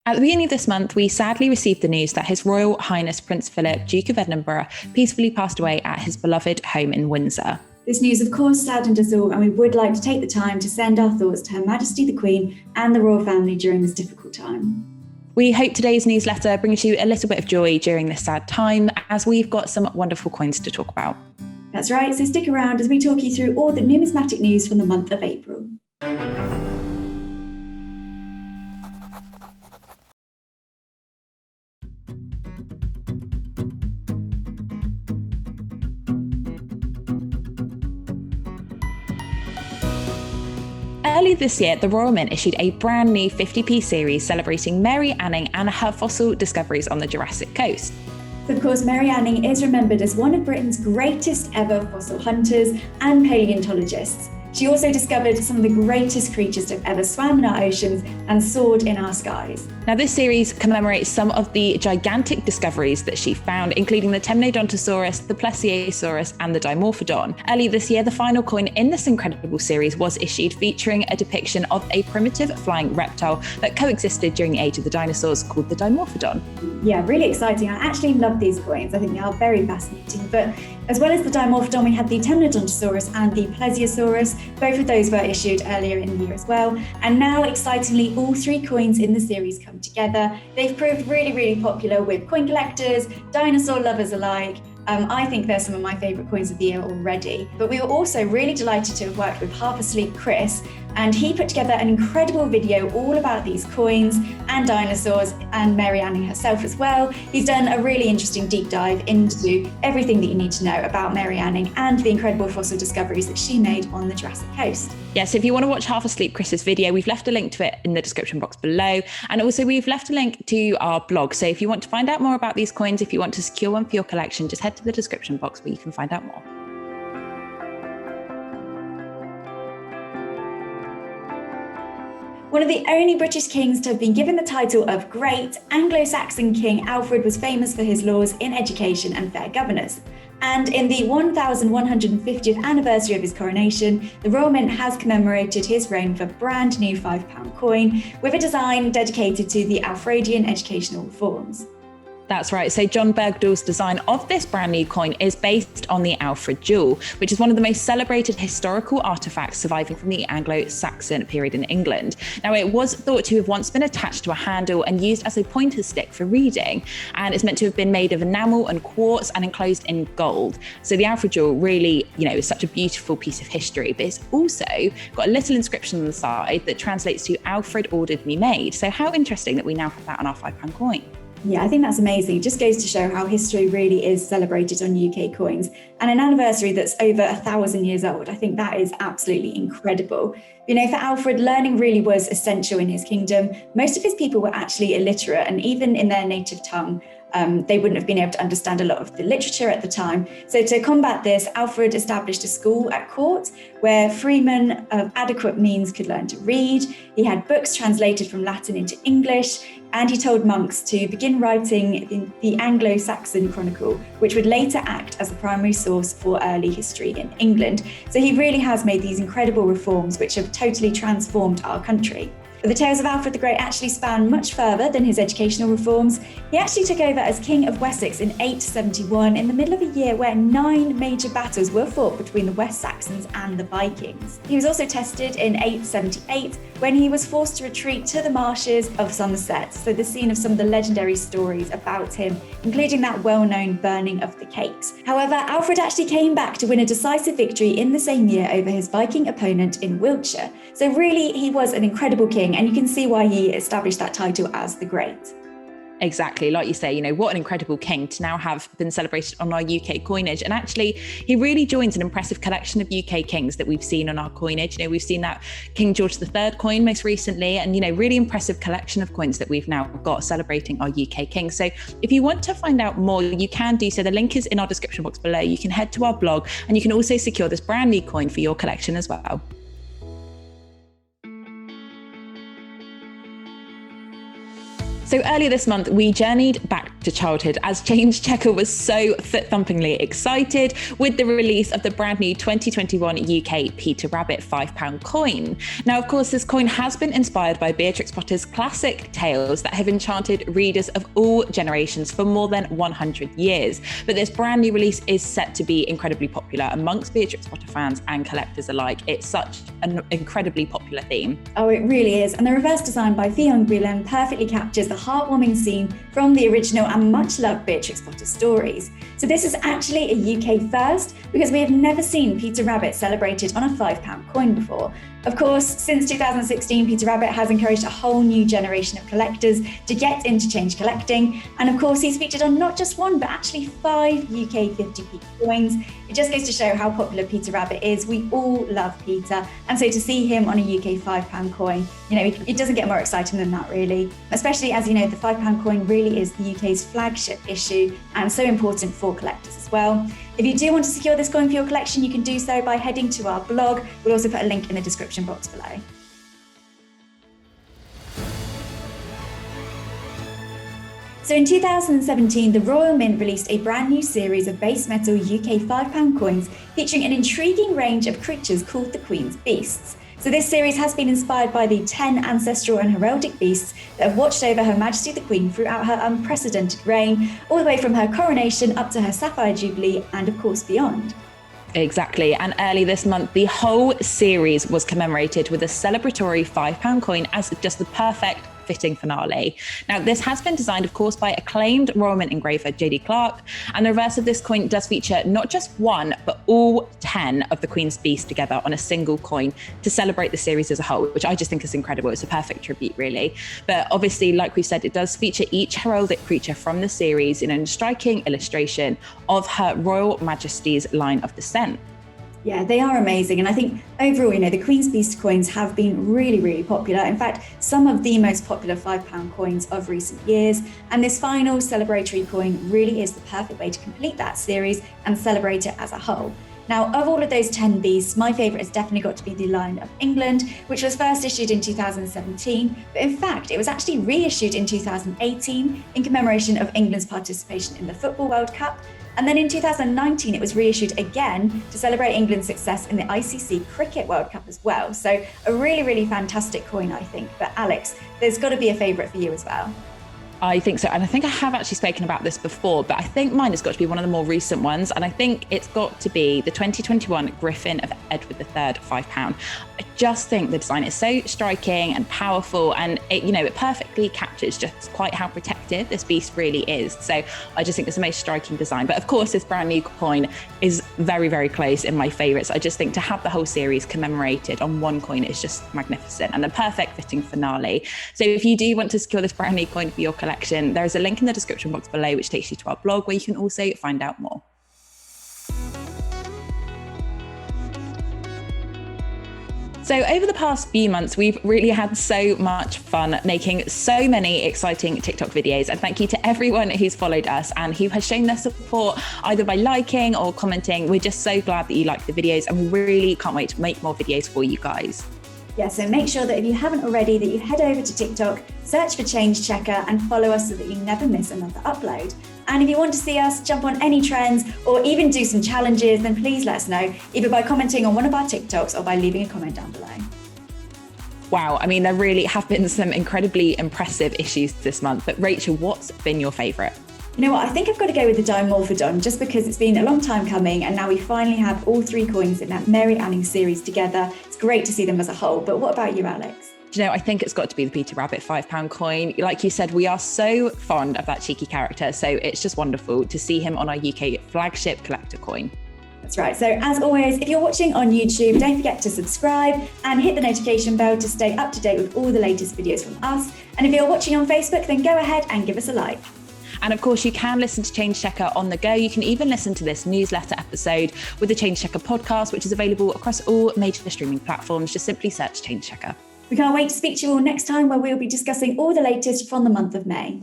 At the beginning of this month, we sadly received the news that His Royal Highness Prince Philip, Duke of Edinburgh, peacefully passed away at his beloved home in Windsor. This news, of course, saddened us all, and we would like to take the time to send our thoughts to Her Majesty the Queen and the royal family during this difficult time. We hope today's newsletter brings you a little bit of joy during this sad time, as we've got some wonderful coins to talk about. That's right, so stick around as we talk you through all the numismatic news from the month of April. Early this year, the Royal Mint issued a brand new 50p series celebrating Mary Anning and her fossil discoveries on the Jurassic coast. Of course, Mary Anning is remembered as one of Britain's greatest ever fossil hunters and paleontologists. She also discovered some of the greatest creatures to have ever swam in our oceans and soared in our skies. Now, this series commemorates some of the gigantic discoveries that she found, including the Temnodontosaurus, the Plesiosaurus, and the Dimorphodon. Earlier this year, the final coin in this incredible series was issued, featuring a depiction of a primitive flying reptile that coexisted during the age of the dinosaurs called the Dimorphodon. Yeah, really exciting. I actually love these coins. I think they are very fascinating. But as well as the Dimorphodon, we had the Temnodontosaurus and the Plesiosaurus. Both of those were issued earlier in the year as well. And now, excitingly, all three coins in the series come together. They've proved really, really popular with coin collectors, dinosaur lovers alike. I think they're some of my favourite coins of the year already. But we were also really delighted to have worked with Half Asleep Chris, and he put together an incredible video all about these coins and dinosaurs, and Mary Anning herself as well. He's done a really interesting deep dive into everything that you need to know about Mary Anning and the incredible fossil discoveries that she made on the Jurassic coast. Yes, if you want to watch Half Asleep Chris's video, we've left a link to it in the description box below. And also we've left a link to our blog. So if you want to find out more about these coins, if you want to secure one for your collection, just head to the description box where you can find out more. One of the only British kings to have been given the title of Great, Anglo-Saxon King Alfred was famous for his laws in education and fair governance. And in the 1150th anniversary of his coronation, the Royal Mint has commemorated his reign with a brand new £5 coin with a design dedicated to the Alfredian educational reforms. That's right. So John Bergdahl's design of this brand new coin is based on the Alfred jewel, which is one of the most celebrated historical artifacts surviving from the Anglo-Saxon period in England. Now, it was thought to have once been attached to a handle and used as a pointer stick for reading, and it's meant to have been made of enamel and quartz and enclosed in gold. So the Alfred jewel really, is such a beautiful piece of history, but it's also got a little inscription on the side that translates to "Alfred ordered me made." So how interesting that we now have that on our £5 coin. Yeah, I think that's amazing. It just goes to show how history really is celebrated on UK coins. And an anniversary that's over 1,000 years old, I think that is absolutely incredible. For Alfred, learning really was essential in his kingdom. Most of his people were actually illiterate, and even in their native tongue, they wouldn't have been able to understand a lot of the literature at the time. So to combat this, Alfred established a school at court where freemen of adequate means could learn to read. He had books translated from Latin into English, and he told monks to begin writing in the Anglo-Saxon Chronicle, which would later act as the primary source for early history in England. So he really has made these incredible reforms which have totally transformed our country. But the tales of Alfred the Great actually span much further than his educational reforms. He actually took over as King of Wessex in 871, in the middle of a year where 9 major battles were fought between the West Saxons and the Vikings. He was also tested in 878 when he was forced to retreat to the marshes of Somerset, so the scene of some of the legendary stories about him, including that well-known burning of the cakes. However, Alfred actually came back to win a decisive victory in the same year over his Viking opponent in Wiltshire. So really, he was an incredible king, and you can see why he established that title as the Great. Exactly. Like you say, what an incredible king to now have been celebrated on our UK coinage. And actually, he really joins an impressive collection of UK kings that we've seen on our coinage. We've seen that King George III coin most recently, and, really impressive collection of coins that we've now got celebrating our UK kings. So if you want to find out more, you can do so. The link is in our description box below. You can head to our blog, and you can also secure this brand new coin for your collection as well. So earlier this month, we journeyed back to childhood, as Change Checker was so foot-thumpingly excited with the release of the brand new 2021 UK Peter Rabbit £5 coin. Now, of course, this coin has been inspired by Beatrix Potter's classic tales that have enchanted readers of all generations for more than 100 years. But this brand new release is set to be incredibly popular amongst Beatrix Potter fans and collectors alike. It's such an incredibly popular theme. Oh, it really is. And the reverse design by Fionn Guillen perfectly captures the heartwarming scene from the original and much-loved Beatrix Potter stories. So this is actually a UK first, because we have never seen Peter Rabbit celebrated on a £5 coin before. Of course, since 2016, Peter Rabbit has encouraged a whole new generation of collectors to get into change collecting. And of course, he's featured on not just one, but actually 5 UK 50p coins. It just goes to show how popular Peter Rabbit is. We all love Peter. And so to see him on a UK £5 coin, it doesn't get more exciting than that, really. Especially as the £5 coin really is the UK's flagship issue and so important for collectors as well. If you do want to secure this coin for your collection, you can do so by heading to our blog. We'll also put a link in the description box below. So in 2017, the Royal Mint released a brand new series of base metal UK £5 coins featuring an intriguing range of creatures called the Queen's Beasts. So this series has been inspired by the 10 ancestral and heraldic beasts that have watched over Her Majesty the Queen throughout her unprecedented reign, all the way from her coronation up to her Sapphire Jubilee and of course beyond. Exactly. And early this month, the whole series was commemorated with a celebratory £5 coin as just the perfect fitting finale. Now, this has been designed, of course, by acclaimed Royal Mint engraver JD Clark, and the reverse of this coin does feature not just one, but all 10 of the Queen's Beasts together on a single coin to celebrate the series as a whole, which I just think is incredible. It's a perfect tribute, really. But obviously, like we said, it does feature each heraldic creature from the series in a striking illustration of Her Royal Majesty's line of descent. Yeah, they are amazing. And I think overall, the Queen's Beast coins have been really, really popular. In fact, some of the most popular £5 coins of recent years. And this final celebratory coin really is the perfect way to complete that series and celebrate it as a whole. Now, of all of those 10 beasts, my favourite has definitely got to be the Lion of England, which was first issued in 2017. But in fact, it was actually reissued in 2018 in commemoration of England's participation in the Football World Cup. And then in 2019, it was reissued again to celebrate England's success in the ICC Cricket World Cup as well. So a really, really fantastic coin, I think. But Alex, there's got to be a favourite for you as well. I think so. And I think I have actually spoken about this before, but I think mine has got to be one of the more recent ones. And I think it's got to be the 2021 Griffin of Edward III £5. I just think the design is so striking and powerful, and it perfectly captures just quite how protective this beast really is. So I just think it's the most striking design. But of course, this brand new coin is very, very close in my favourites. I just think to have the whole series commemorated on one coin is just magnificent and the perfect fitting finale. So if you do want to secure this brand new coin for your collection, there is a link in the description box below which takes you to our blog where you can also find out more. So over the past few months, we've really had so much fun making so many exciting TikTok videos. And thank you to everyone who's followed us and who has shown their support either by liking or commenting. We're just so glad that you like the videos, and we really can't wait to make more videos for you guys. Yeah, so make sure that if you haven't already, that you head over to TikTok, search for Change Checker and follow us so that you never miss another upload. And if you want to see us jump on any trends or even do some challenges, then please let us know, either by commenting on one of our TikToks or by leaving a comment down below. Wow, I mean, there really have been some incredibly impressive issues this month. But Rachel, what's been your favourite? You know what, I think I've got to go with the Dimorphodon, just because it's been a long time coming and now we finally have all 3 coins in that Mary Anning series together. It's great to see them as a whole. But what about you, Alex? I think it's got to be the Peter Rabbit £5 coin. Like you said, we are so fond of that cheeky character, so it's just wonderful to see him on our UK flagship collector coin. That's right. So as always, if you're watching on YouTube, don't forget to subscribe and hit the notification bell to stay up to date with all the latest videos from us. And if you're watching on Facebook, then go ahead and give us a like. And of course, you can listen to Change Checker on the go. You can even listen to this newsletter episode with the Change Checker podcast, which is available across all major streaming platforms. Just simply search Change Checker. We can't wait to speak to you all next time, where we'll be discussing all the latest from the month of May.